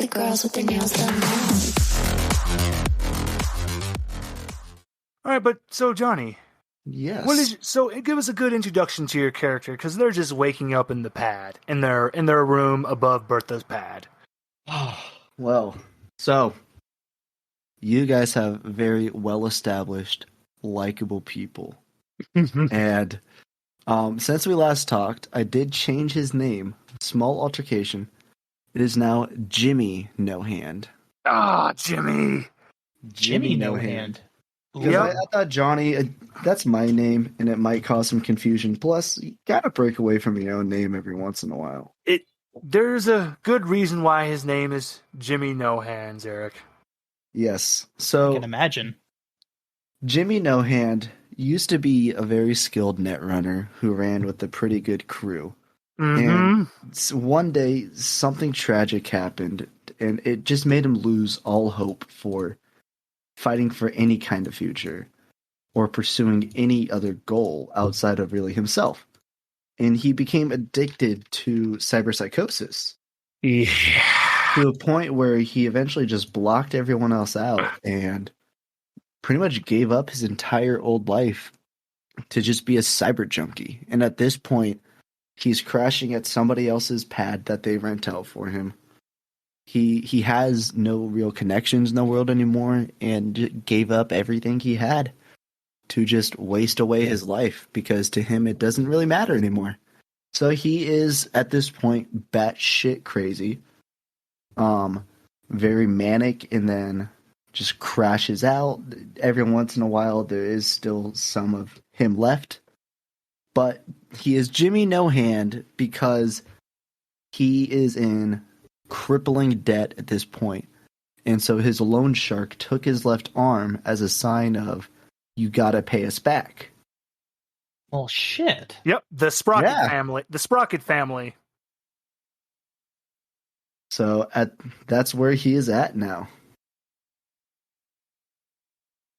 the girls with their nails done now. All right, but so Johnny, Yes. give us a good introduction to your character, because they're just waking up in the pad, in their room above Bertha's pad. Well, so you guys have very well-established, likable people. And since we last talked, I did change his name. Small altercation. It is now Jimmy No Hand. Ah, Jimmy. Jimmy No Hand. Because Yep. I thought Johnny, that's my name, and it might cause some confusion. Plus, you gotta break away from your own name every once in a while. There's a good reason why his name is Jimmy No Hands, Eric. Yes. I So, can imagine. Jimmy No Hand used to be a very skilled netrunner who ran with a pretty good crew. Mm-hmm. One day, something tragic happened, and it just made him lose all hope for fighting for any kind of future or pursuing any other goal outside of really himself. And he became addicted to cyberpsychosis Yeah. to the point where he eventually just blocked everyone else out and pretty much gave up his entire old life to just be a cyber junkie. And at this point, he's crashing at somebody else's pad that they rent out for him. He has no real connections in the world anymore and gave up everything he had to just waste away his life because to him it doesn't really matter anymore. So he is at this point batshit crazy, very manic, and then just crashes out. Every once in a while there is still some of him left, but he is Jimmy No Hand because he is in crippling debt at this point. And so his loan shark took his left arm as a sign of, you gotta pay us back. Well, shit. Yep, the Sprocket Yeah. family. The Sprocket family. So that's where he is at now.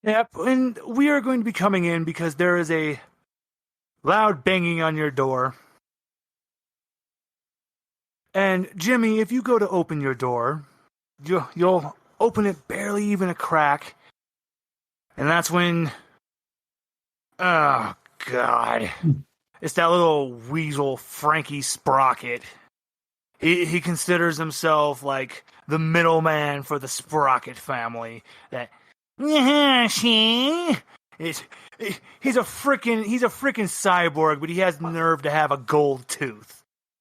Yep, and we are going to be coming in because there is a loud banging on your door. And Jimmy, if you go to open your door, you'll open it barely even a crack. And that's when... Oh, God. It's that little weasel, Frankie Sprocket. He considers himself like the middleman for the Sprocket family. That... He's a freaking cyborg, but he has the nerve to have a gold tooth.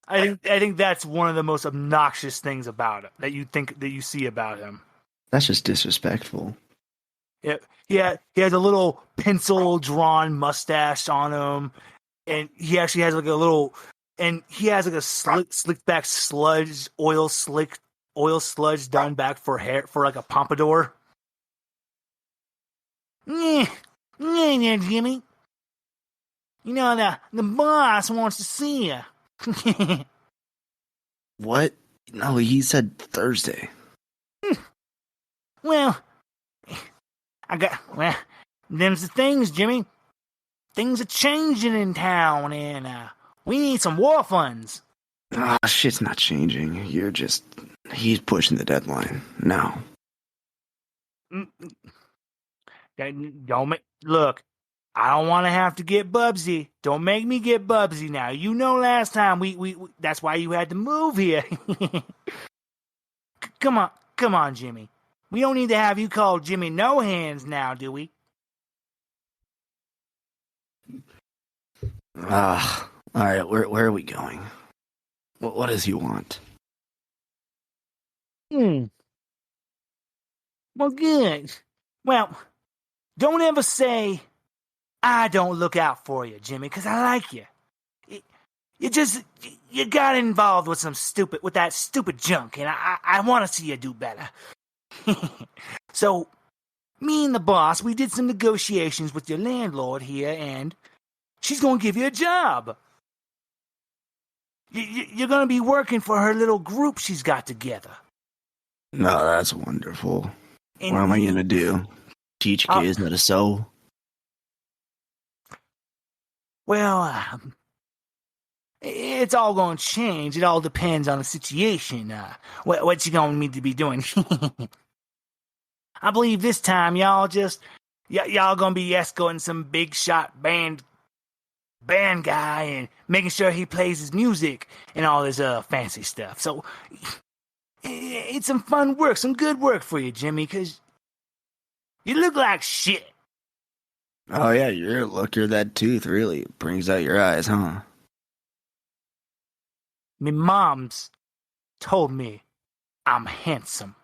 I think that's one of the most obnoxious things about him that you see about him. That's just disrespectful. Yeah, he has a little pencil drawn mustache on him, and he actually has like a slick back oil sludge done back for hair for like a pompadour. Yeah, Jimmy. You know the boss wants to see you. What? No, he said Thursday. Well, them's the things, Jimmy. Things are changing in town, and we need some war funds. Ah, shit's not changing. He's pushing the deadline. No. Look, I don't want to have to get Bubsy. Don't make me get Bubsy now. You know last time we that's why you had to move here. Come on, Jimmy. We don't need to have you called Jimmy No Hands now, do we? All right, where are we going? What does he want? Well, good. Well, don't ever say I don't look out for you, Jimmy, because I like you. You got involved with that stupid junk, and I want to see you do better. So, me and the boss, we did some negotiations with your landlord here, and she's going to give you a job. You're going to be working for her little group she's got together. No, that's wonderful. And what am I going to do? Teach kids how to sew? It's all going to change. It all depends on the situation. What you going to need to be doing? I believe this time y'all going to be escorting some big shot band guy and making sure he plays his music and all this fancy stuff. So it's some fun work, some good work for you, Jimmy, because you look like shit. Oh yeah, you're that tooth really brings out your eyes, huh? My mom's told me I'm handsome.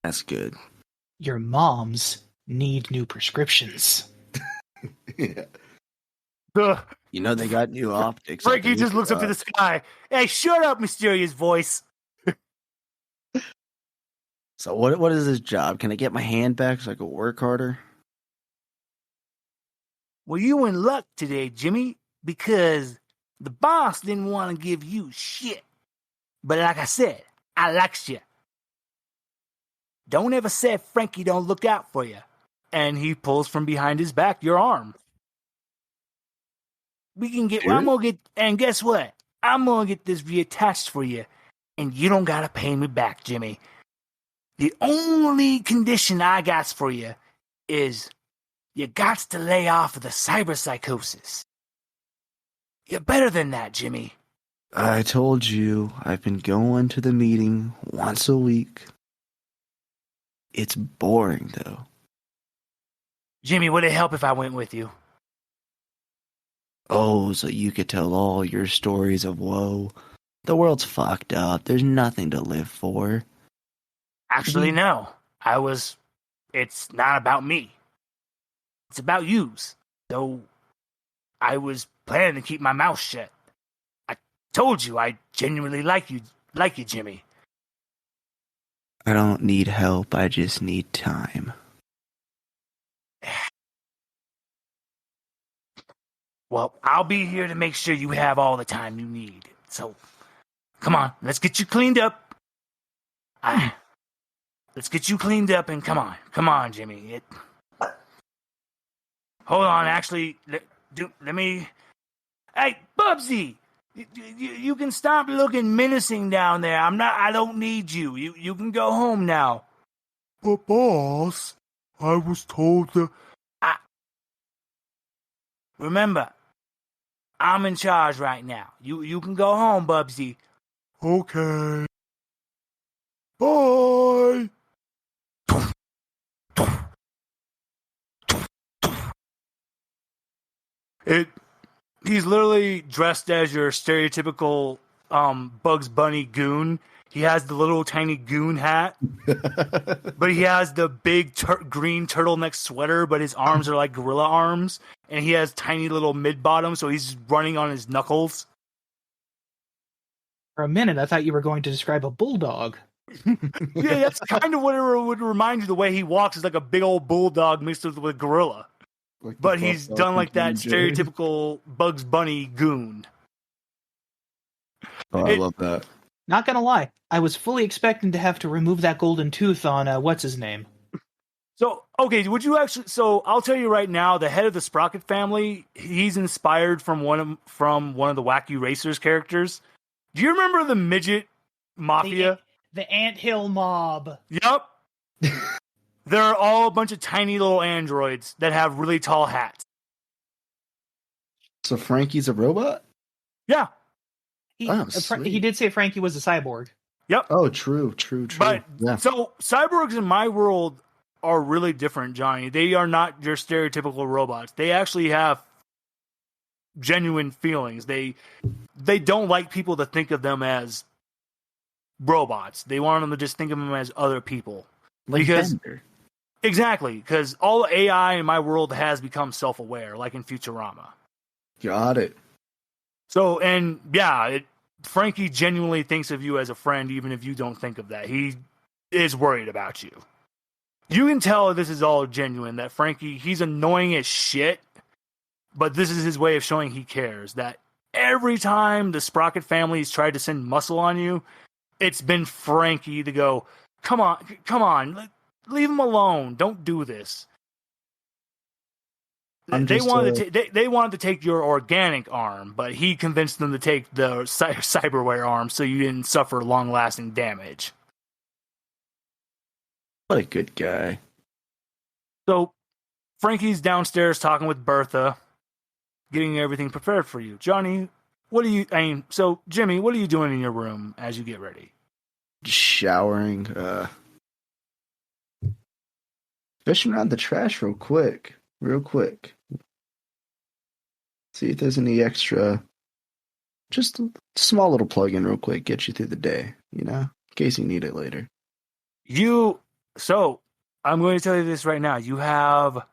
That's good. Your moms need new prescriptions. Yeah. Ugh. You know they got new optics. Frankie just looks up to the sky. Hey, shut up, mysterious voice. So what is this job? Can I get my hand back so I can work harder? Well, you in luck today, Jimmy, because the boss didn't want to give you shit. But like I said, I likes you. Don't ever say Frankie don't look out for you. And he pulls from behind his back your arm. We can get, I'm gonna get, and guess what? I'm gonna get this reattached for you. And you don't gotta pay me back, Jimmy. The only condition I got for you is you got to lay off of the cyberpsychosis. You're better than that, Jimmy. I told you, I've been going to the meeting once a week. It's boring, though. Jimmy, would it help if I went with you? Oh, so you could tell all your stories of woe. The world's fucked up. There's nothing to live for. Actually, no. It's not about me. It's about yous. So, I was planning to keep my mouth shut. I told you I genuinely like you, Jimmy. I don't need help. I just need time. Well, I'll be here to make sure you have all the time you need. So, come on, let's get you cleaned up. Let's get you cleaned up and come on, Jimmy. Hold on, actually, let me. Hey, Bubsy, you can stop looking menacing down there. I don't need you. You can go home now. But boss, I was told that... Remember, I'm in charge right now. You can go home, Bubsy. Okay. Bye! He's literally dressed as your stereotypical Bugs Bunny goon. He has the little tiny goon hat, but he has the big green turtleneck sweater, but his arms are like gorilla arms, and he has tiny little mid-bottoms, so he's running on his knuckles. For a minute, I thought you were going to describe a bulldog. Yeah, that's kind of what it would remind you. The way he walks is like a big old bulldog mixed with a gorilla. Like But he's done like that stereotypical Bugs Bunny goon. Oh, I love that. Not gonna lie, I was fully expecting to have to remove that golden tooth on, what's his name? So, okay, would you actually... So, I'll tell you right now, the head of the Sprocket family, he's inspired from one of the Wacky Racers characters. Do you remember the midget mafia? The anthill mob. Yep. They're all a bunch of tiny little androids that have really tall hats. So Frankie's a robot? Yeah. He did say Frankie was a cyborg. Yep. Oh, true. But, yeah. so, cyborgs in my world are really different, Johnny. They are not your stereotypical robots. They actually have genuine feelings. They don't like people to think of them as robots. They want them to just think of them as other people. Like Bender. Exactly, because all AI in my world has become self-aware, like in Futurama. Got it. So, and yeah, Frankie genuinely thinks of you as a friend, even if you don't think of that. He is worried about you. You can tell this is all genuine, that Frankie, he's annoying as shit, but this is his way of showing he cares. That every time the Sprocket family's tried to send muscle on you, it's been Frankie to go, come on, leave him alone. Don't do this. I'm They just, wanted they wanted to take your organic arm, but he convinced them to take the cyberware arm so you didn't suffer long-lasting damage. what a good guy. So Frankie's downstairs talking with Bertha, getting everything prepared for you. Johnny, Jimmy, what are you doing in your room as you get ready? Showering, fishing around the trash real quick. See if there's any extra, just a small little plug-in real quick, get you through the day, in case you need it later. So I'm going to tell you this right now. You have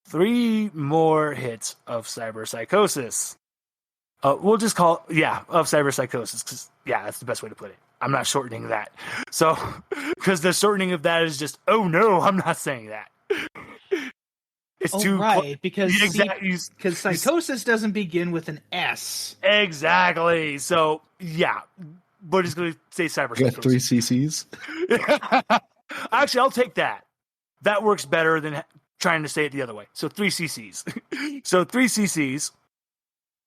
3 more hits of cyberpsychosis. We'll just call, of cyberpsychosis, because, that's the best way to put it. I'm not shortening that. So, because the shortening of that is just, oh no, I'm not saying that. It's too right, because because psychosis doesn't begin with an S. Exactly. So, but it's going to say cyberpsychosis. You got 3 cc's? Actually, I'll take that. That works better than trying to say it the other way. So 3 cc's. So 3 cc's.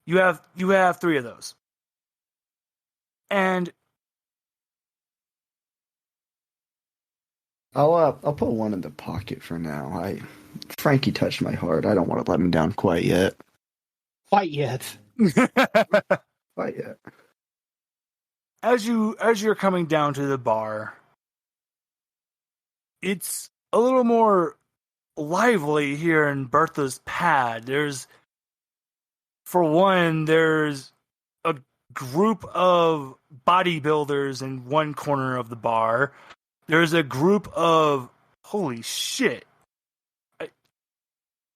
You have 3 of those. And I'll put one in the pocket for now. Frankie touched my heart. I don't want to let him down quite yet. As you're coming down to the bar, it's a little more lively here in Bertha's pad. There's a group of bodybuilders in one corner of the bar. There's a group of, holy shit.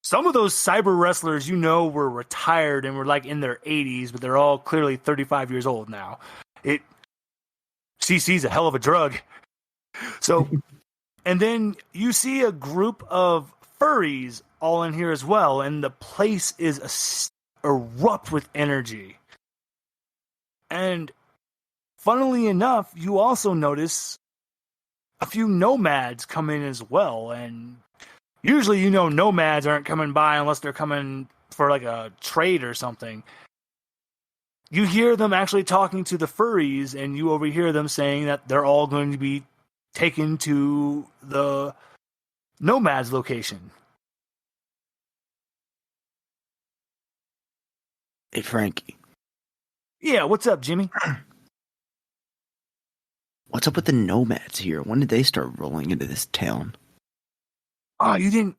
Some of those cyber wrestlers, were retired and were like in their 80s, but they're all clearly 35 years old now. CC's a hell of a drug. So, and then you see a group of furries all in here as well, and the place is erupt with energy. And funnily enough, you also notice a few nomads come in as well, and usually nomads aren't coming by unless they're coming for like a trade or something. You hear them actually talking to the furries, and you overhear them saying that they're all going to be taken to the nomads location. Hey, Frankie. Yeah, what's up, Jimmy? What's up with the nomads here? When did they start rolling into this town? Oh, you didn't.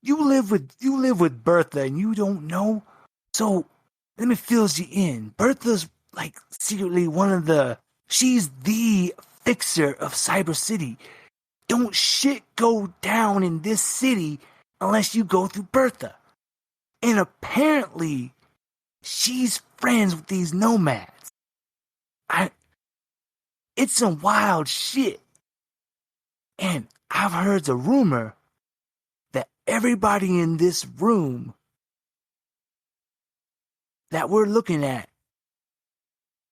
You live with Bertha, and you don't know. So let me fill you in. Bertha's like secretly she's the fixer of Cyber City. Don't shit go down in this city unless you go through Bertha. And apparently, she's friends with these nomads. It's some wild shit. And I've heard the rumor that everybody in this room that we're looking at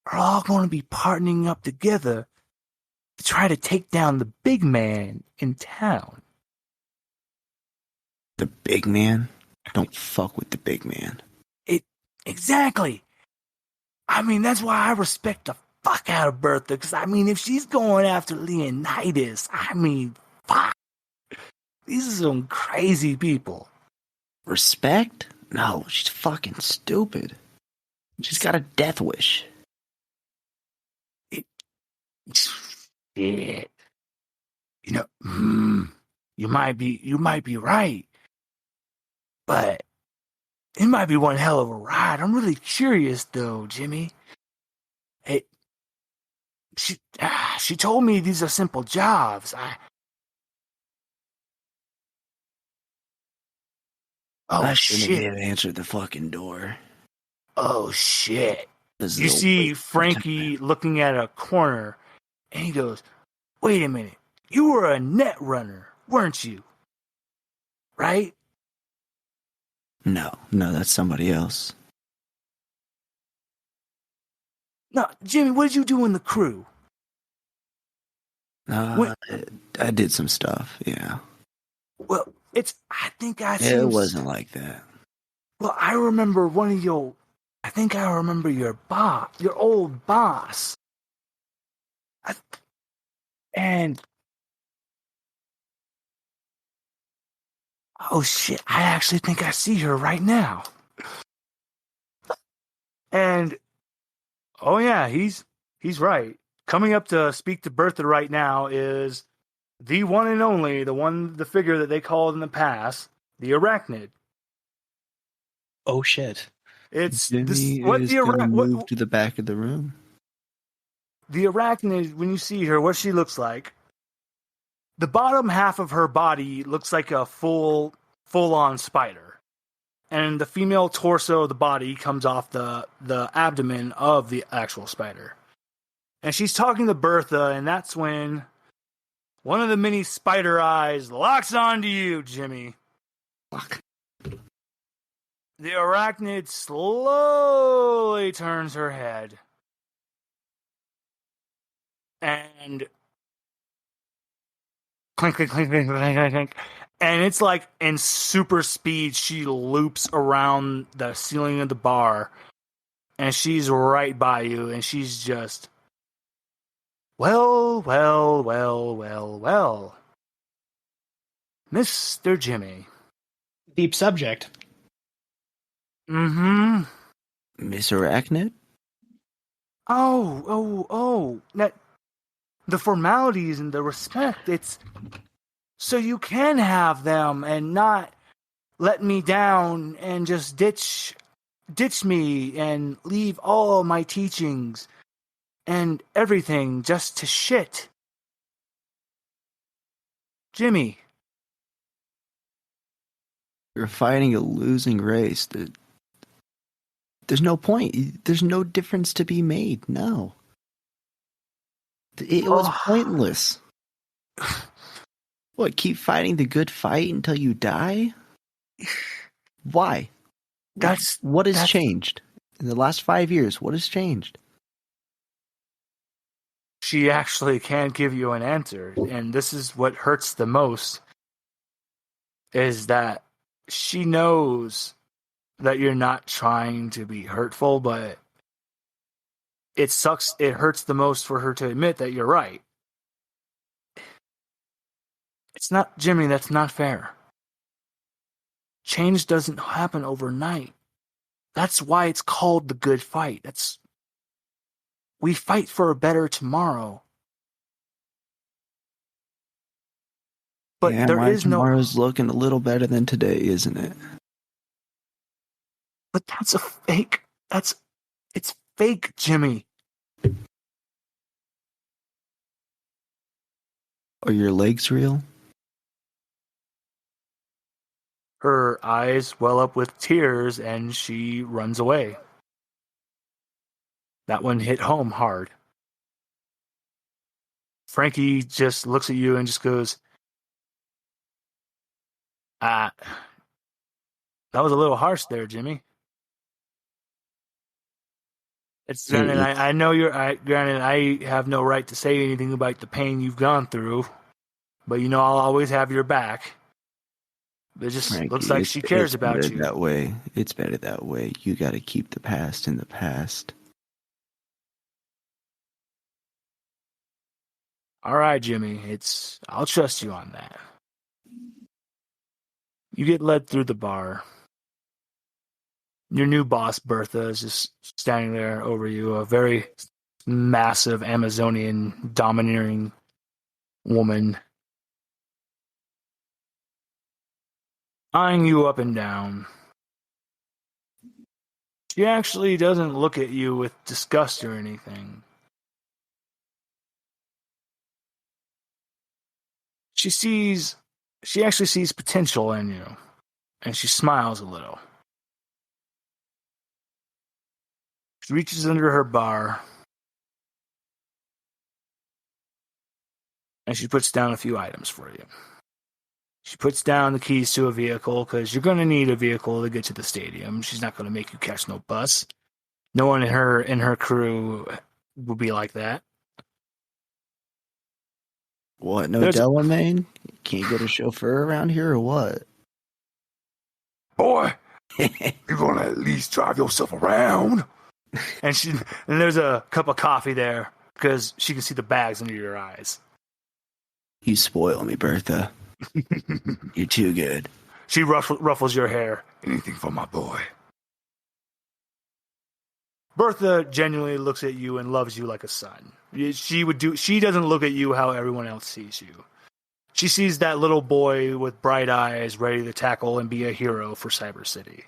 are all going to be partnering up together to try to take down the big man in town. The big man? Don't fuck with the big man. Exactly. That's why I respect the fuck out of Bertha, because if she's going after Leonidas, fuck. These are some crazy people. Respect? No, she's fucking stupid. She's got a death wish. Shit. You might be right. But it might be one hell of a ride. I'm really curious though, Jimmy. She told me these are simple jobs. I shouldn't have answered the fucking door. Oh shit. You see Frankie looking at a corner, and he goes, "Wait a minute. You were a netrunner, weren't you? Right?" No, that's somebody else. No, Jimmy, what did you do in the crew? I did some stuff, yeah. Well, I think I It seen. wasn't like that. Well, I remember one of your. I think I remember your old boss. And oh shit, I actually think I see her right now. And oh yeah, he's right. Coming up to speak to Bertha right now is the one and only, the figure that they called in the past, the arachnid. Oh shit. It's Jimmy this what is the going to arachnid. move to the back of the room. The arachnid, when you see her, what she looks like, the bottom half of her body looks like a full-on spider. And the female torso of the body comes off the abdomen of the actual spider. And she's talking to Bertha, and that's when one of the mini spider eyes locks onto you, Jimmy. Fuck. The arachnid slowly turns her head. And clink, clink, clink, clink, clink, clink, clink. And it's like in super speed, she loops around the ceiling of the bar. And she's right by you. And she's just, well, well, well, well, well. Mr. Jimmy. Deep subject. Mm-hmm. Miss Arachnid? Oh. That, the formalities and the respect, it's so you can have them and not let me down and just ditch me and leave all my teachings and everything just to shit. Jimmy. You're fighting a losing race. There's no point. There's no difference to be made. No. It was pointless. What, keep fighting the good fight until you die? Why? What has changed? In the last 5 years, what has changed? She actually can't give you an answer, and this is what hurts the most, is that she knows that you're not trying to be hurtful, but it sucks. It hurts the most for her to admit that you're right. It's not, Jimmy, that's not fair. Change doesn't happen overnight. That's why it's called the good fight. We fight for a better tomorrow. But yeah, there is tomorrow's looking a little better than today, isn't it? But that's a fake. It's fake, Jimmy. Are your legs real? Her eyes well up with tears and she runs away. That one hit home hard. Frankie just looks at you and just goes, that was a little harsh there, Jimmy. It's granted, I know granted, I have no right to say anything about the pain you've gone through, but I'll always have your back. It just Frankie, looks like she cares about you. That way. It's better that way. You got to keep the past in the past. All right, Jimmy. I'll trust you on that. You get led through the bar. Your new boss, Bertha, is just standing there over you, a very massive Amazonian domineering woman. Eyeing you up and down. She actually doesn't look at you with disgust or anything. She actually sees potential in you, and she smiles a little. She reaches under her bar, and she puts down a few items for you. She puts down the keys to a vehicle, because you're going to need a vehicle to get to the stadium. She's not going to make you catch no bus. No one in her crew will be like that. What, no There's- Delamain? Can't get a chauffeur around here or what? Boy, you're gonna at least drive yourself around. and there's a cup of coffee there because she can see the bags under your eyes. You spoil me, Bertha. You're too good. She ruffles your hair. Anything for my boy. Bertha genuinely looks at you and loves you like a son. She doesn't look at you how everyone else sees you. She sees that little boy with bright eyes ready to tackle and be a hero for Cyber City.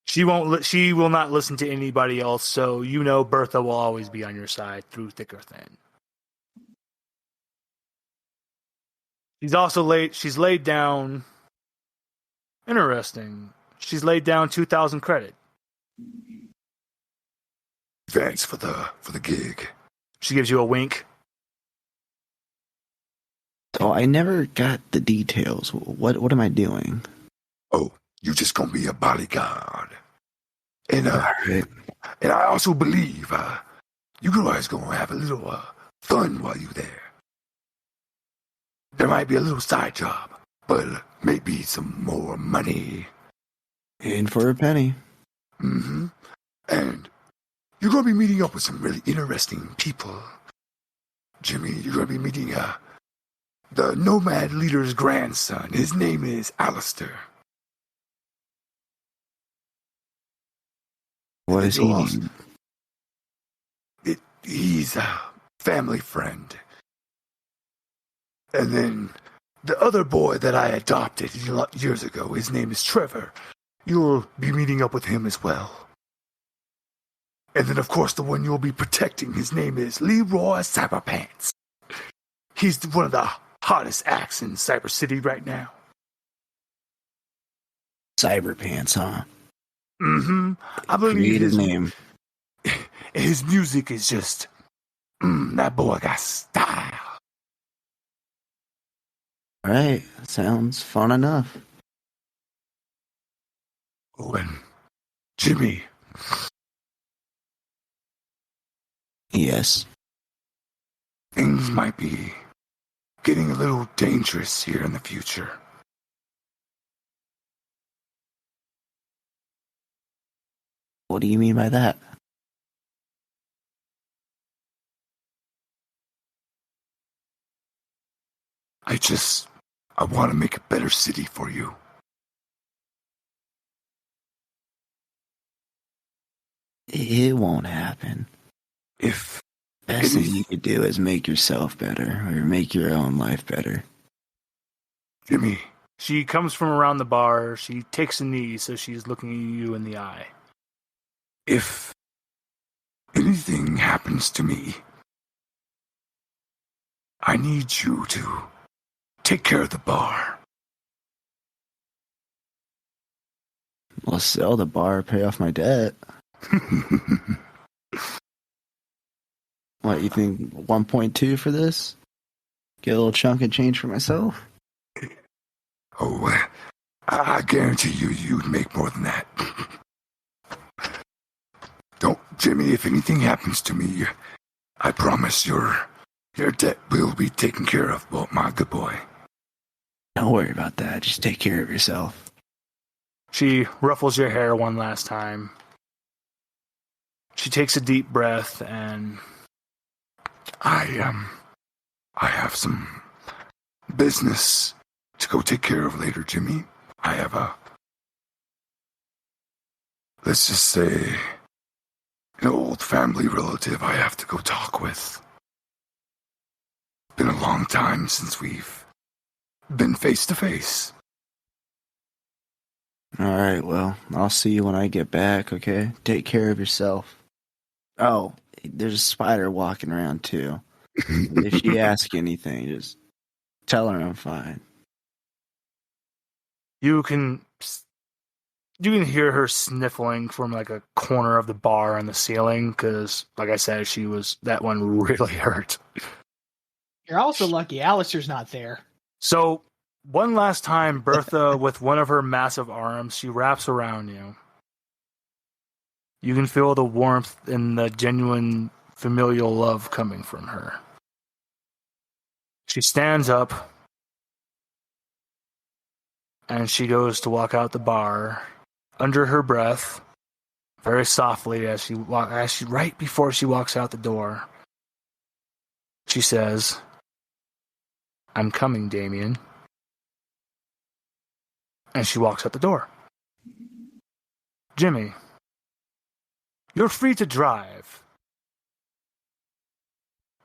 She will not listen to anybody else, so you know Bertha will always be on your side through thick or thin. She's laid down. Interesting. She's laid down 2,000 credit. Thanks for the gig. She gives you a wink. So I never got the details. What am I doing? Oh, you just gonna be a bodyguard. And Alright. and I also believe you guys gonna have a little fun while you're there. There might be a little side job, but maybe some more money. In for a penny. Mm-hmm. And you're gonna be meeting up with some really interesting people. Jimmy, you're gonna be meeting the nomad leader's grandson. His name is Alistair. What is he? Awesome. He's a family friend. And then the other boy that I adopted years ago, his name is Trevor. You'll be meeting up with him as well. And then, of course, the one you'll be protecting, his name is Leroy Cyberpants. He's one of the hottest acts in Cyber City right now. Cyberpants, huh? Mm-hmm. I believe Creative name. his music is just... that boy got style. Alright, sounds fun enough. Oh, and Jimmy, Yes. things might be getting a little dangerous here in the future. What do you mean by that? I want to make a better city for you. It won't happen. If Best thing you could do is make yourself better, or make your own life better. Jimmy, She comes from around the bar. She takes a knee, so she's looking at you in the eye. if anything happens to me, I need you to take care of the bar. I'll sell the bar, pay off my debt. What, you think 1.2 for this? Get a little chunk of change for myself? Oh, I guarantee you'd make more than that. Don't, Jimmy, if anything happens to me, I promise your debt will be taken care of, my good boy. Don't worry about that. Just take care of yourself. She ruffles your hair one last time. She takes a deep breath and... I have some business to go take care of later, Jimmy. I have let's just say, an old family relative I have to go talk with. Been a long time since we've been face to face. Alright, well, I'll see you when I get back, okay? Take care of yourself. Oh, there's a spider walking around, too. If she asks anything, just tell her I'm fine. You can hear her sniffling from like a corner of the bar on the ceiling because, like I said, that one really hurt. You're also lucky Alistair's not there. So one last time, Bertha, with one of her massive arms, she wraps around you. You can feel the warmth and the genuine familial love coming from her. She stands up and she goes to walk out the bar under her breath, very softly right before she walks out the door. She says, "I'm coming, Damien." And she walks out the door. Jimmy, you're free to drive.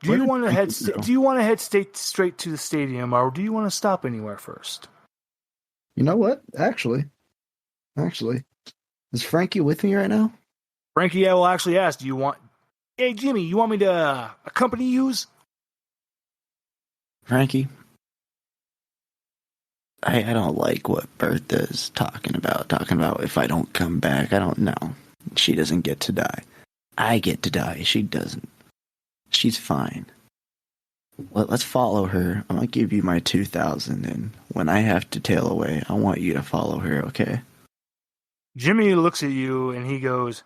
Do you want to head straight to the stadium, or do you want to stop anywhere first? You know what? Actually, is Frankie with me right now? Frankie, I will actually ask, do you want... Hey, Jimmy, you want me to accompany yous? Frankie, I don't like what Bertha's talking about. Talking about if I don't come back, I don't know. She doesn't get to die. I get to die. She doesn't. She's fine. Let's follow her. I'm going to give you my 2,000, and when I have to tail away, I want you to follow her, okay? Jimmy looks at you, and he goes,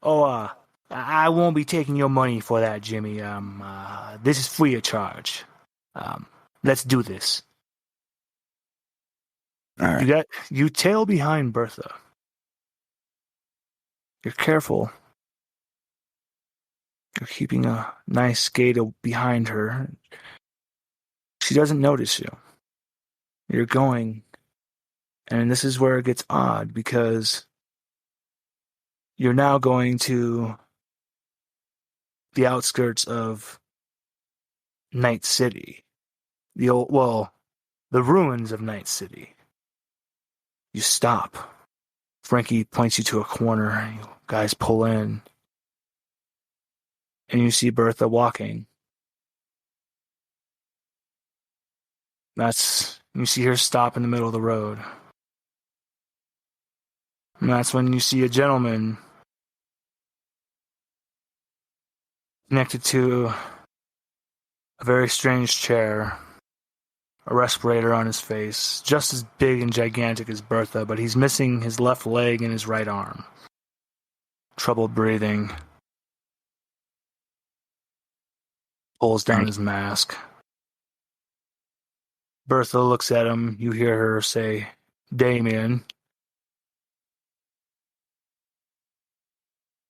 "Oh, I won't be taking your money for that, Jimmy. This is free of charge. Let's do this." All right. You tail behind Bertha. You're careful. You're keeping a nice gait behind her. She doesn't notice you. You're going, and this is where it gets odd, because you're now going to the outskirts of Night City. The ruins of Night City. You stop. Frankie points you to a corner. You guys pull in. And you see Bertha walking. You see her stop in the middle of the road. And that's when you see a gentleman connected to a very strange chair, a respirator on his face, just as big and gigantic as Bertha, but he's missing his left leg and his right arm. Trouble breathing. Pulls down his mask. Bertha looks at him. You hear her say, "Damien."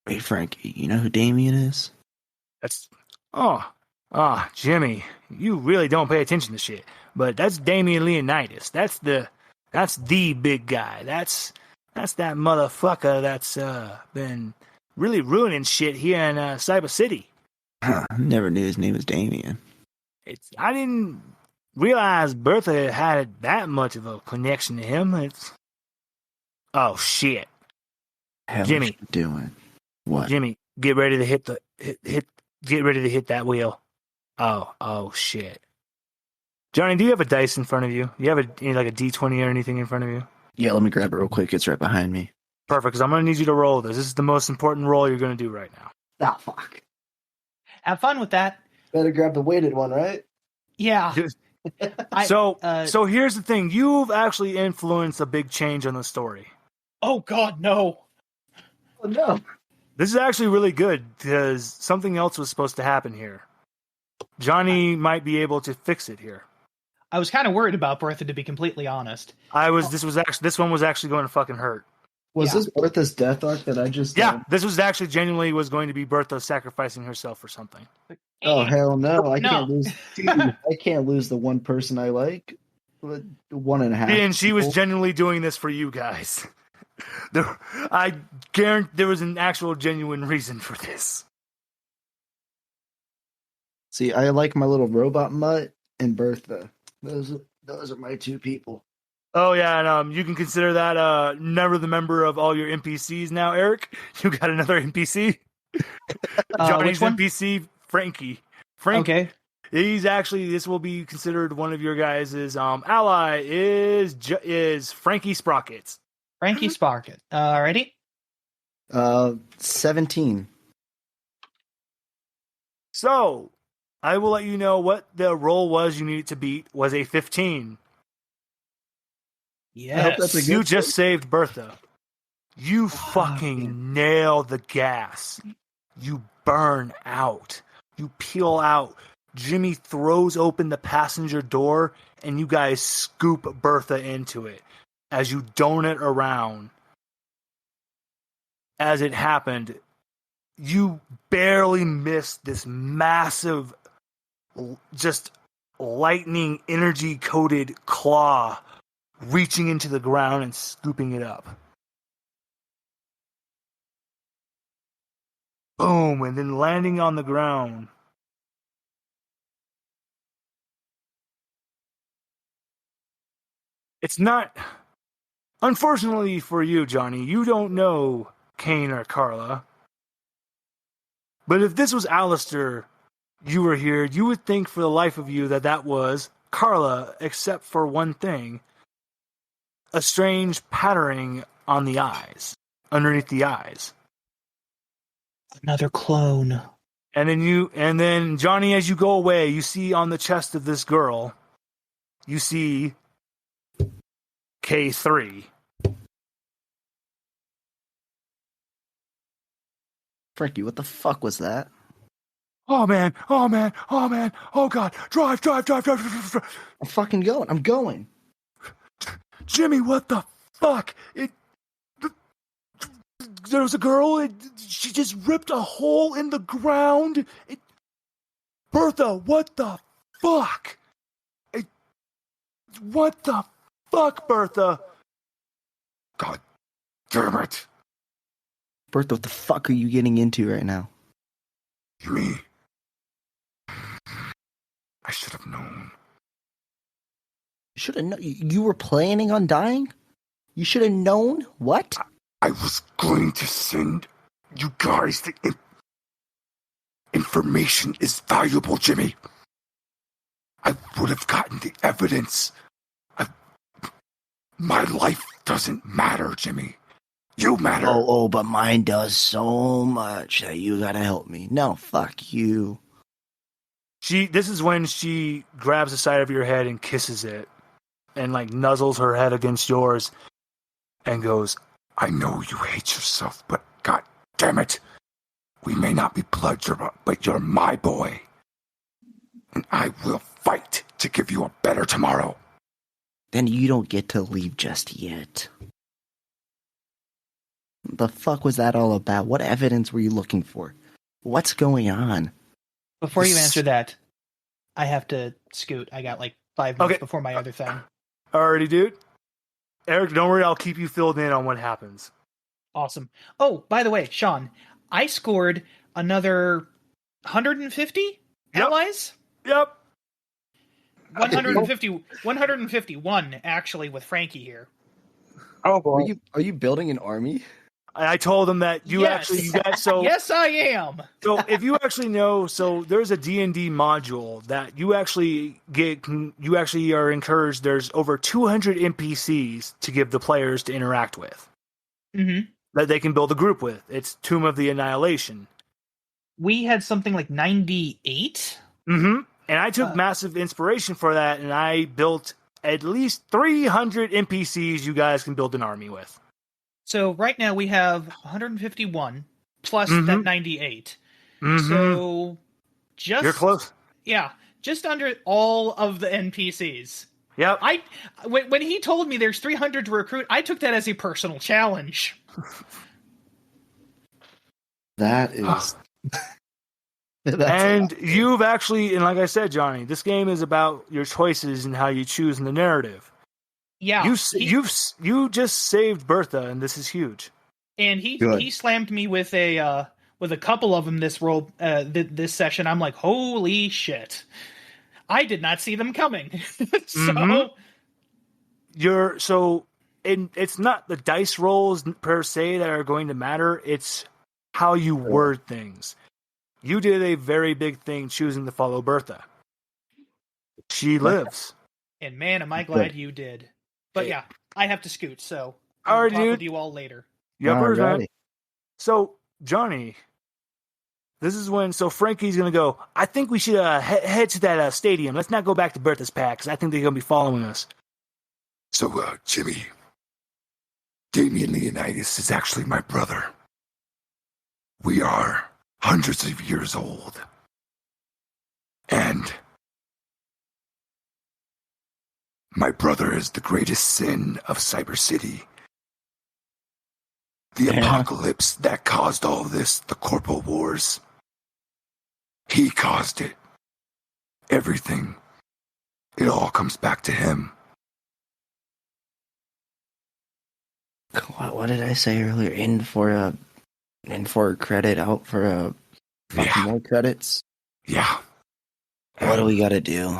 Wait, Frankie, you know who Damien is? Jimmy, you really don't pay attention to shit. But that's Damien Leonidas. That's the big guy. That's that motherfucker that's been really ruining shit here in Cyber City. Never knew his name was Damien. I didn't realize Bertha had that much of a connection to him. Oh shit, Hell, Jimmy, what you doing? What? Jimmy, get ready to hit get ready to hit that wheel. Oh shit, Johnny, do you have a dice in front of you? Do you have a D20 or anything in front of you? Yeah, let me grab it real quick. It's right behind me. Perfect, because I'm gonna need you to roll this. This is the most important roll you're gonna do right now. Ah, fuck. Have fun with that. Better grab the weighted one, right? Yeah. So here's the thing. You've actually influenced a big change on the story. Oh, God, no. Oh, no. This is actually really good, because something else was supposed to happen here. Johnny might be able to fix it here. I was kind of worried about Bertha, to be completely honest. This one was actually going to fucking hurt. Was this Bertha's death arc that I just... This was actually genuinely was going to be Bertha sacrificing herself for something. Oh, hell no. I can't No. lose. I can't lose the one person I like. 1.5. And she was people. genuinely doing this for you guys. I guarantee there was an actual genuine reason for this. See, I like my little robot mutt and Bertha. Those are my two people. Oh yeah, and you can consider that never the member of all your NPCs now, Eric. You got another NPC. Johnny's which one? NPC, Frankie. Okay. He's actually, this will be considered one of your guys' ally is Frankie Sprocket. Frankie Sprocket. Alrighty. 17. So, I will let you know what the roll was you needed to beat was a 15. Yes. that's a good You just saved Bertha. You fucking nail the gas. You burn out. You peel out. Jimmy throws open the passenger door, and you guys scoop Bertha into it as you donut around. As it happened, you barely missed this massive, just lightning energy-coated claw reaching into the ground and scooping it up. Boom, and then landing on the ground. It's not... Unfortunately for you, Johnny, you don't know Kane or Carla. But if this was Alistair, you were here, you would think for the life of you that was Carla, except for one thing. A strange patterning on the eyes, underneath the eyes. Another clone. And then Johnny, as you go away, you see on the chest of this girl, you see K3. Frankie, what the fuck was that? Oh man, oh man, oh man, oh god, drive. I'm fucking going. I'm going. Jimmy, what the fuck? There was a girl, she just ripped a hole in the ground. Bertha, what the fuck? What the fuck, Bertha? God damn it. Bertha, what the fuck are you getting into right now? Jimmy, I should have known. You should have known. You were planning on dying? You should have known? What? I was going to send you guys the information is valuable, Jimmy. I would have gotten the evidence. My life doesn't matter, Jimmy. You matter. Oh, but mine does so much that you gotta help me. No, fuck you. This is when she grabs the side of your head and kisses it, and like nuzzles her head against yours, and goes, I know you hate yourself, but god damn it. We may not be blood, but you're my boy. And I will fight to give you a better tomorrow. Then you don't get to leave just yet. The fuck was that all about? What evidence were you looking for? What's going on? Before you answer that, I have to scoot. I got like 5 minutes before my other thing. Alrighty, dude. Eric, don't worry, I'll keep you filled in on what happens. Awesome. Oh, by the way, Sean, I scored another 150 allies? Yep. 151, actually, with Frankie here. Oh boy. Are you building an army? I told him that you guys, so yes, I am. So if you actually know, so there's a D&D module that you actually are encouraged. There's over 200 NPCs to give the players to interact with. Mm-hmm. That they can build a group with. It's Tomb of the Annihilation. We had something like 98. Mm-hmm. And I took massive inspiration for that, and I built at least 300 NPCs you guys can build an army with. So right now we have 151 plus that 98. Mm-hmm. So You're close. Yeah, just under all of the NPCs. Yep. When he told me there's 300 to recruit, I took that as a personal challenge. That is... And you've actually, and like I said, Johnny, this game is about your choices and how you choose in the narrative. Yeah, you just saved Bertha, and this is huge. And he slammed me with a couple of them this this session. I'm like, holy shit! I did not see them coming. It's not the dice rolls per se that are going to matter. It's how you word things. You did a very big thing choosing to follow Bertha. She lives. And man, am I glad you did. But yeah, I have to scoot, so I'll talk with you all later. Yep, so, Johnny, this is when... So Frankie's going to go, I think we should head to that stadium. Let's not go back to Bertha's pack, because I think they're going to be following us. So, Jimmy, Damien Leonidas is actually my brother. We are hundreds of years old. And my brother is the greatest sin of Cyber City. The apocalypse that caused all this, the Corpo Wars. He caused it. Everything. It all comes back to him. What did I say earlier? In for a credit, out for a fucking more credits. Yeah. What do we got to do?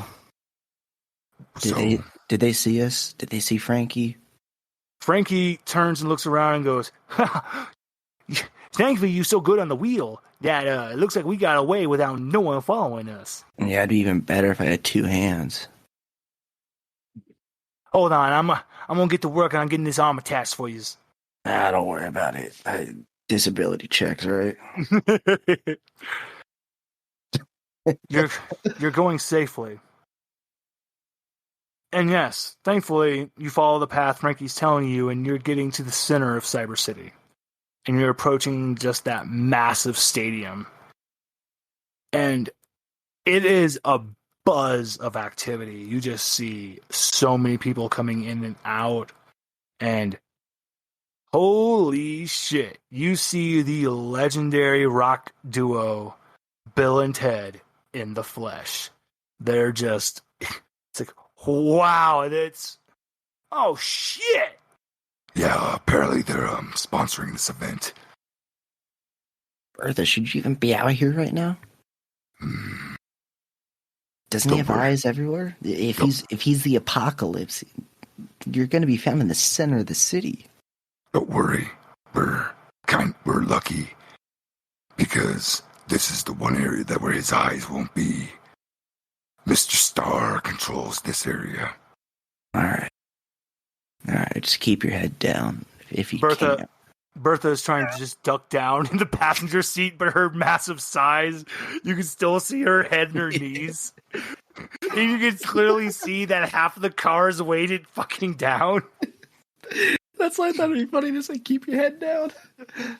So, Did they see us? Did they see Frankie? Frankie turns and looks around and goes, "Thankfully, you're so good on the wheel that it looks like we got away without no one following us." Yeah, it'd be even better if I had two hands. Hold on, I'm gonna get to work on getting this arm attached for you. Don't worry about it. Disability checks, right? You're going safely. And yes, thankfully, you follow the path Frankie's telling you, and you're getting to the center of Cyber City. And you're approaching just that massive stadium. And it is a buzz of activity. You just see so many people coming in and out. And holy shit, you see the legendary rock duo, Bill and Ted, in the flesh. They're just, it's like, wow, and it's, oh shit. Yeah, apparently they're sponsoring this event. Bertha, should you even be out here right now? Doesn't he have eyes everywhere? If he's the apocalypse, you're going to be found in the center of the city. Don't worry, we're lucky because this is the one area where his eyes won't be. Mr. Star controls this area. All right, just keep your head down if you can. Bertha is trying to just duck down in the passenger seat, but her massive size, you can still see her head and her knees. And you can clearly see that half of the car is weighted fucking down. That's why I thought it'd be funny to say, keep your head down.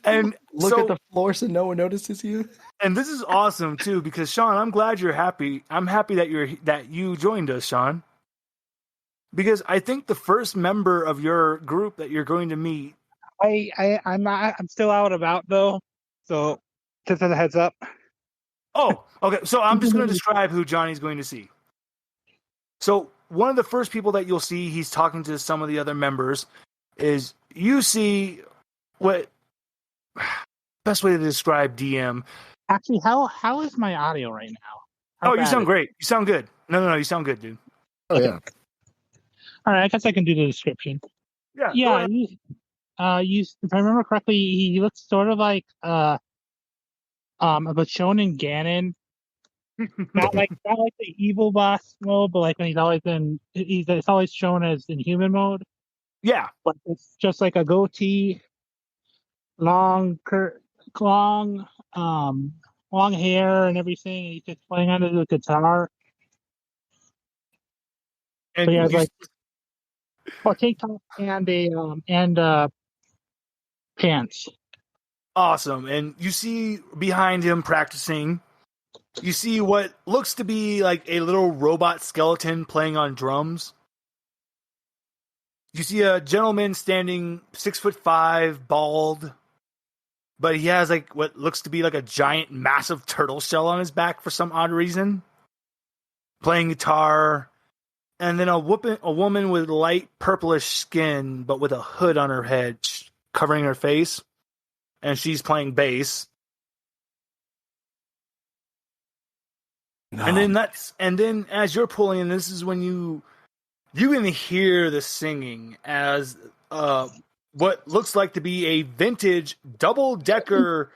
And look at the floor so no one notices you. And this is awesome too, because Sean, I'm glad you're happy. I'm happy that you joined us, Sean. Because I think the first member of your group that you're going to meet. I'm still out and about though. So just as a heads up. Oh, okay. So I'm just going to describe who Johnny's going to see. So one of the first people that you'll see, he's talking to some of the other members, is you see what best way to describe DM. Actually, how is my audio right now? You sound great. You sound good. No, you sound good, dude. Oh yeah. All right, I guess I can do the description. Yeah. If I remember correctly, he looks sort of like a Shonen Ganon. not like the evil boss mode, but like when it's always shown as in human mode. Yeah, but it's just like a goatee, long hair and everything. And he's just playing on the guitar. And so he has tank top and pants. Awesome. And you see behind him practicing, you see what looks to be like a little robot skeleton playing on drums. You see a gentleman standing 6'5", bald, but he has like what looks to be like a giant, massive turtle shell on his back for some odd reason, playing guitar. And then a woman with light purplish skin, but with a hood on her head covering her face, and she's playing bass. No. And then as you're pulling in, this is when you can hear the singing as what looks like to be a vintage double-decker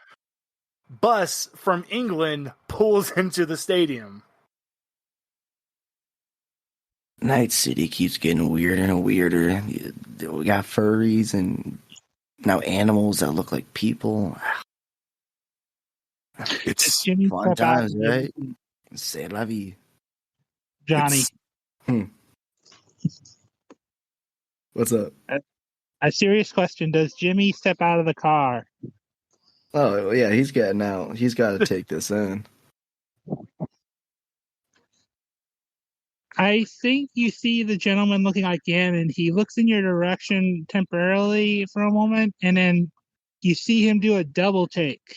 bus from England pulls into the stadium. Night City keeps getting weirder and weirder. We got furries and now animals that look like people. It's fun times, right? C'est la vie. Johnny. What's up? A serious question. Does Jimmy step out of the car? Oh, yeah, he's getting out. He's got to take this in. I think you see the gentleman looking again, and he looks in your direction temporarily for a moment, and then you see him do a double take.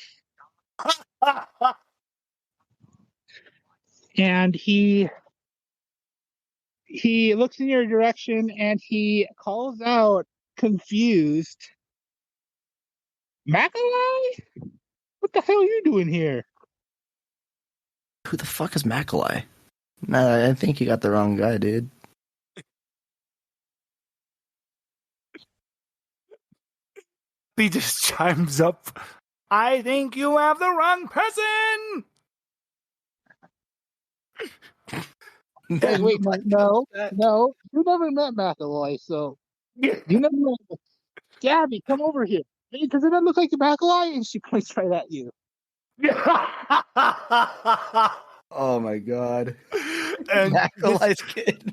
And he looks in your direction and he calls out, confused, Macaulay? What the hell are you doing here? Who the fuck is Macaulay? Nah, I think you got the wrong guy, dude. He just chimes up. I think you have the wrong person. Hey, wait, no. You never met Macaulay, so you never met. Gabby, come over here. Hey, does it not look like Macaulay? And she points right at you. Oh my god. And Macaulay kid.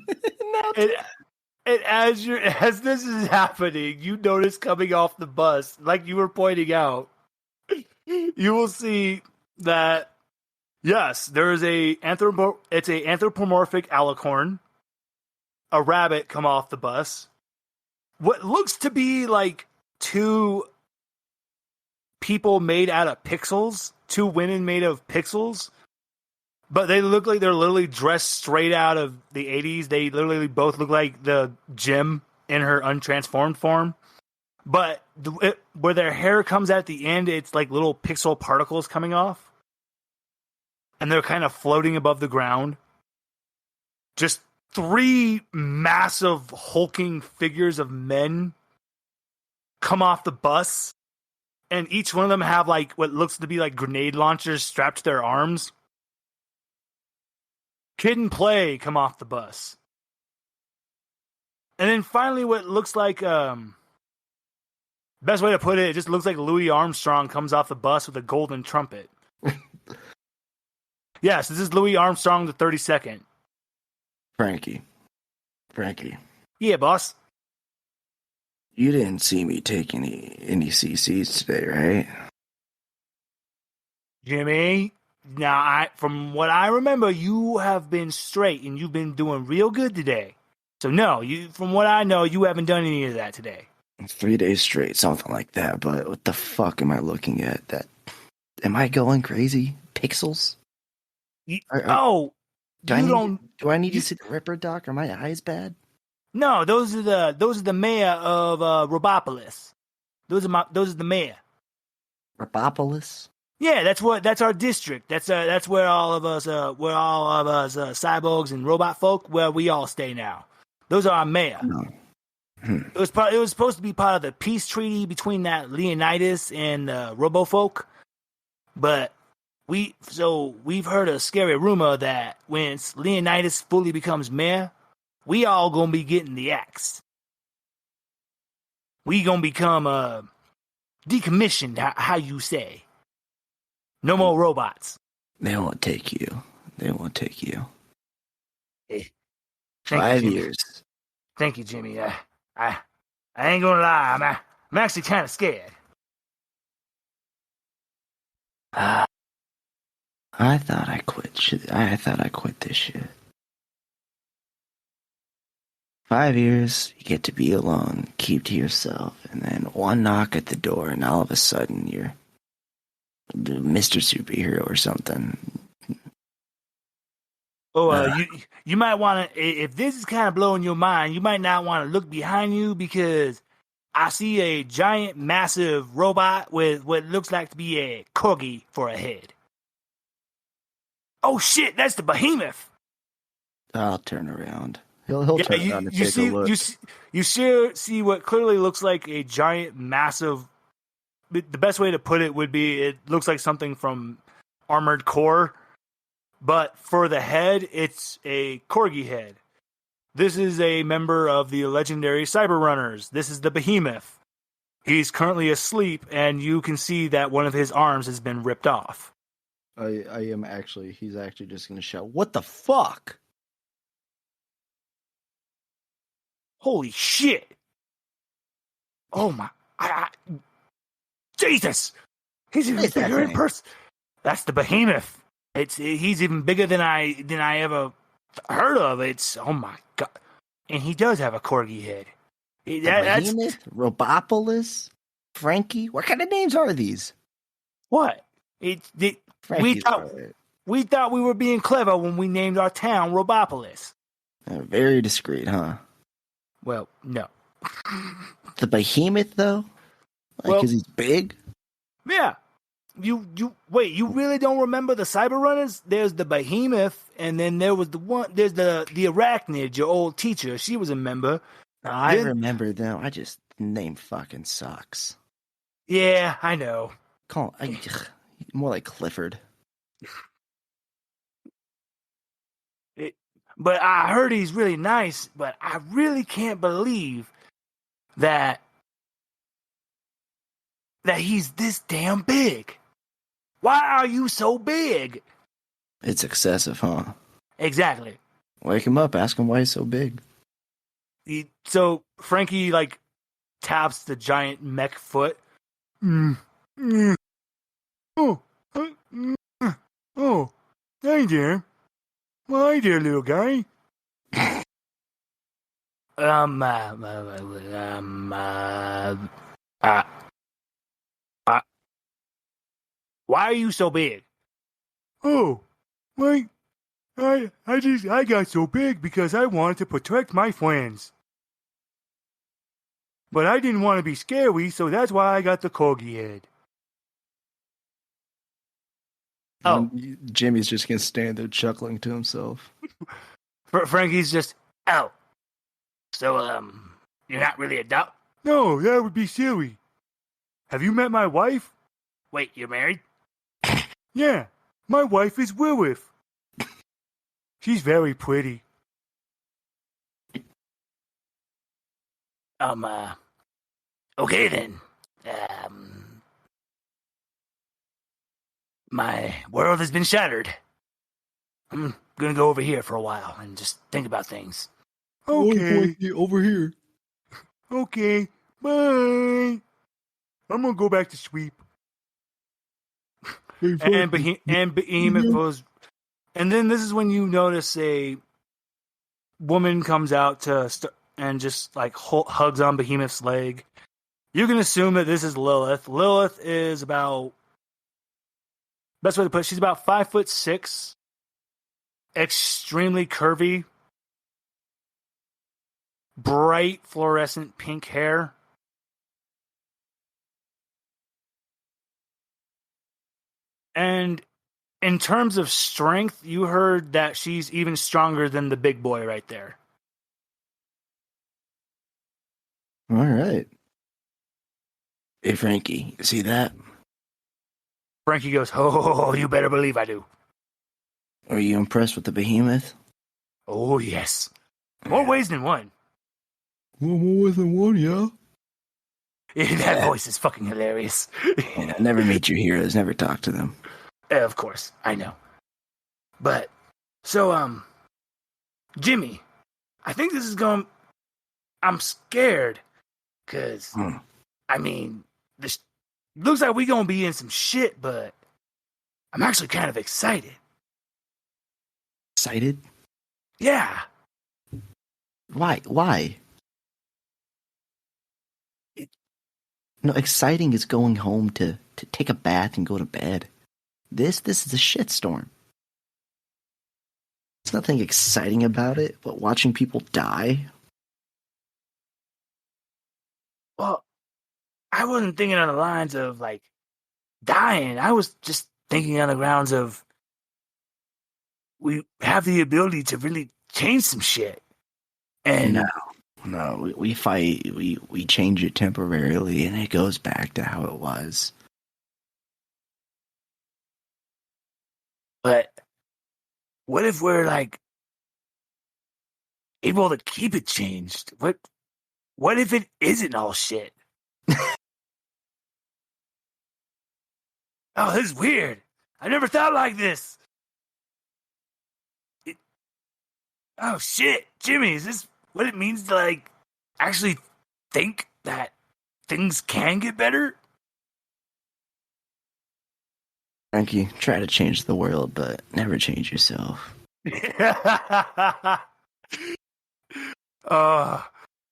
and as this is happening, you notice coming off the bus, like you were pointing out, you will see that yes, there is it's a anthropomorphic alicorn, a rabbit come off the bus. What looks to be like two people made out of pixels, two women made of pixels, but they look like they're literally dressed straight out of the 80s. They literally both look like the Jim in her untransformed form. But where their hair comes at the end, it's like little pixel particles coming off. And they're kind of floating above the ground. Just three massive hulking figures of men come off the bus. And each one of them have like what looks to be like grenade launchers strapped to their arms. Kid and Play come off the bus. And then finally what looks like, best way to put it, it just looks like Louis Armstrong comes off the bus with a golden trumpet. Yes, this is Louis Armstrong the 32nd. Frankie. Yeah, boss. You didn't see me take any CCs today, right? Jimmy, now from what I remember, you have been straight and you've been doing real good today. So no, from what I know, you haven't done any of that today. 3 days straight, something like that. But what the fuck am I looking at? Am I going crazy? Pixels? Do I need to see the Ripper, Doc? Are my eyes bad? No, those are the mayor of Robopolis. Those are the mayor. Robopolis? Yeah, that's our district. That's where all of us cyborgs and robot folk, where we all stay now. Those are our mayor. No. It was supposed to be part of the peace treaty between that Leonidas and Robofolk, but we've heard a scary rumor that when Leonidas fully becomes mayor, we all gonna be getting the axe. We gonna become decommissioned, how you say. No more robots. They won't take you. Thank 5 you, years. Thank you, Jimmy. I ain't gonna lie. I'm actually kind of scared. I thought I quit. I thought I quit this shit. 5 years, you get to be alone, keep to yourself, and then one knock at the door, and all of a sudden you're Mr. Superhero or something. You might want to, if this is kind of blowing your mind, you might not want to look behind you because I see a giant, massive robot with what looks like to be a corgi for a head. Oh shit, that's the behemoth. I'll turn around. He'll turn around and take a look. You see what clearly looks like a giant, massive. The best way to put it would be it looks like something from Armored Core, but for the head, it's a corgi head. This is a member of the legendary Cyber Runners. This is the behemoth. He's currently asleep, and you can see that one of his arms has been ripped off. He's actually just going to shout, "What the fuck?" Holy shit! Oh my! Jesus! He's even bigger in person. That's the behemoth. He's even bigger than I ever heard of. It's, oh my god. And he does have a corgi head. The That's behemoth, Robopolis, Frankie. What kind of names are these? what? Frankie's We thought we were being clever when we named our town Robopolis. very discreet, huh? Well, no. The behemoth, though, Well- because he's big. Yeah. You wait, you really don't remember the cyber runners? There's the behemoth, and then there's the arachnid, your old teacher. She was a member. I Then- remember them. I just name fucking sucks. Yeah, I know. More like Clifford. But I heard he's really nice, but I really can't believe that he's this damn big. Why are you so big? It's excessive, huh? Exactly. Wake him up. Ask him why he's so big. So Frankie taps the giant mech foot. Oh, hey there. Well, hi there, little guy. Why are you so big? Oh, wait. I got so big because I wanted to protect my friends. But I didn't want to be scary, so that's why I got the corgi head. Oh. And Jimmy's just gonna stand there chuckling to himself. Frankie's just, oh. So, you're not really a duck? No, that would be silly. Have you met my wife? Wait, you're married? Yeah, my wife is Lilith. She's very pretty. Okay then. My world has been shattered. I'm gonna go over here for a while and just think about things. Okay, over here. okay, bye. I'm gonna go back to sleep. And Behemoth was... And then this is when you notice a woman comes out and just hugs on Behemoth's leg. You can assume that this is Lilith. Lilith is about... Best way to put it, she's about 5'6", extremely curvy, bright fluorescent pink hair. And in terms of strength, you heard that she's even stronger than the big boy right there. All right. Hey, Frankie, you see that? Frankie goes, oh, you better believe I do. Are you impressed with the behemoth? Oh, yes. More ways than one. Well, more than one, yeah. That voice is fucking hilarious. Never meet your heroes. Never talk to them. Of course, I know. But, so, Jimmy, I think this is going... I'm scared. Because, I mean, this looks like we're going to be in some shit, but I'm actually kind of excited. Excited? Yeah. Why? No, exciting is going home to take a bath and go to bed. This is a shitstorm. There's nothing exciting about it, but watching people die. Well, I wasn't thinking on the lines of, dying. I was just thinking on the grounds of we have the ability to really change some shit. And No, we fight, we change it temporarily, and it goes back to how it was. But what if we're able to keep it changed? What if it isn't all shit? Oh, this is weird. I never thought like this. Oh shit, Jimmy, is this what it means to actually think that things can get better? Frankie, try to change the world, but never change yourself.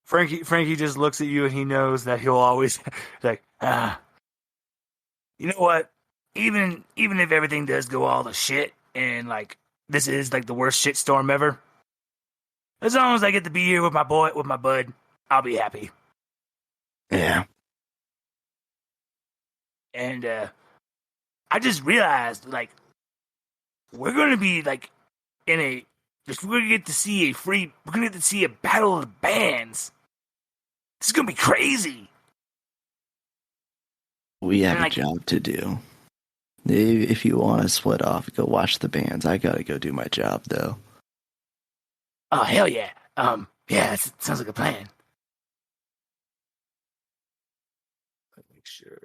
Frankie just looks at you and he knows that he'll always like, you know what? Even if everything does go all to shit and like this is like the worst shitstorm ever, as long as I get to be here with my bud, I'll be happy. Yeah. And I just realized like we're gonna be like we're gonna get to see a battle of the bands. This is gonna be crazy. We have a job to do. If you want to split off, go watch the bands. I gotta go do my job, though. Oh, hell yeah. Yeah, that sounds like a plan. Let me make sure.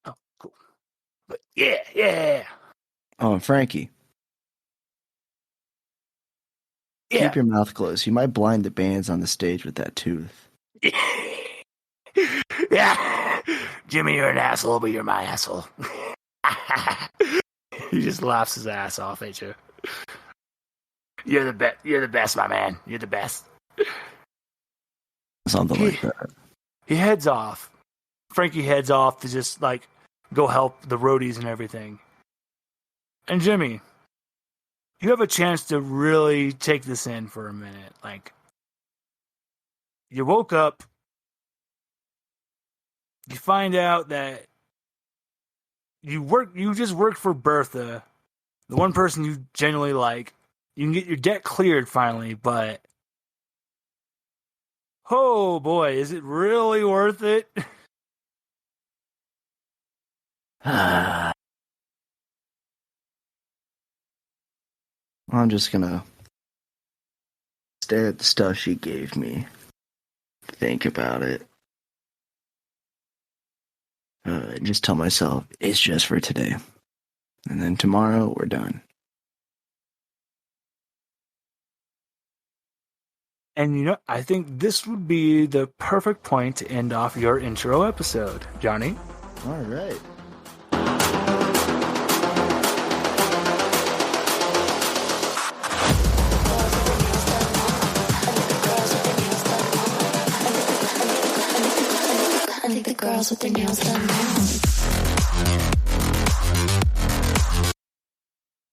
Oh, cool. But yeah. Oh, and Frankie. Yeah. Keep your mouth closed. You might blind the bands on the stage with that tooth. Yeah. Jimmy, you're an asshole, but you're my asshole. He just laughs his ass off at you. You're the best, my man. You're the best. Something like that. He heads off. Frankie heads off to just like go help the roadies and everything. And Jimmy, you have a chance to really take this in for a minute. Like, you woke up, you find out that you just worked for Bertha, the one person you genuinely like. You can get your debt cleared finally, but oh boy, is it really worth it? I'm just gonna stare at the stuff she gave me, think about it, and just tell myself it's just for today, and then tomorrow we're done. And you know, I think this would be the perfect point to end off your intro episode, Johnny. All right. I think the girls with their nails done now.